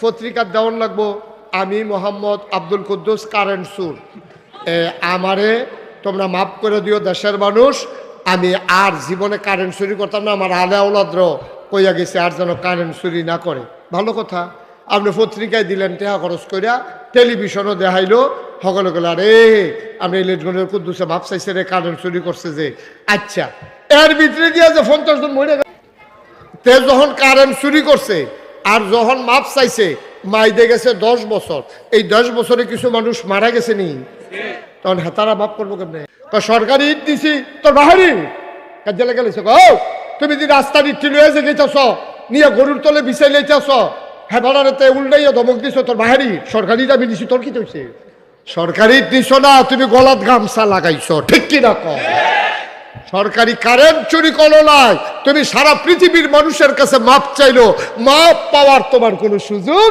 পত্রিকা দেওয়ান লাগবো আমি মোহাম্মদ আব্দুল কুদ্দুস কারেন্ট সুর আমারে তোমরা মাফ করে দিও দেশের মানুষ আমি আর জীবনে কারেন্ট চুরি করতাম না আমার আলে আওলাদ্র কইয়া গেছে আর যেন কারেন্ট চুরি না করে ভালো কথা আপনি পত্রিকায় দিলেন টেহা খরচ করিয়া টেলিভিশনও দেখাইলো সকলে গেল আরে আপনি ইলেকট্রনের কুদ্দুসে মাপ চাইছে রে কারেন্ট চুরি করছে যে আচ্ছা এর ভিতরে দিয়া যে 50 জন মরে গেল তে যখন কারেন্ট চুরি করছে আর যখন মাপ চাইছে মাইদে গেছে 10 বছর এই 10 বছরে কিছু মানুষ মারা গেছে নি তখন হেতারা মাপ করবো কেমনে সরকারি ইট দিছি তোর বাহারি কাজে লেগে গেছে তুমি যদি রাস্তার ইট লয়ে যে গেছাছ নিয়ে গরুর তলে বিছাই লেছাছ হ্যাঁ ভাড়াতে উল্টাইয়া ধমক দিছ তোর বাহারি সরকারি দাবি দিছি তোর কি হয়েছে সরকারি ইট দিছ না তুমি গলাত গামছা লাগাইছ ঠিক কি না কম সরকারি কারেন্ট চুরি করো নাই তুমি সারা পৃথিবীর মানুষের কাছে মাপ চাইলো মাপ পাওয়ার তোমার কোনো সুযোগ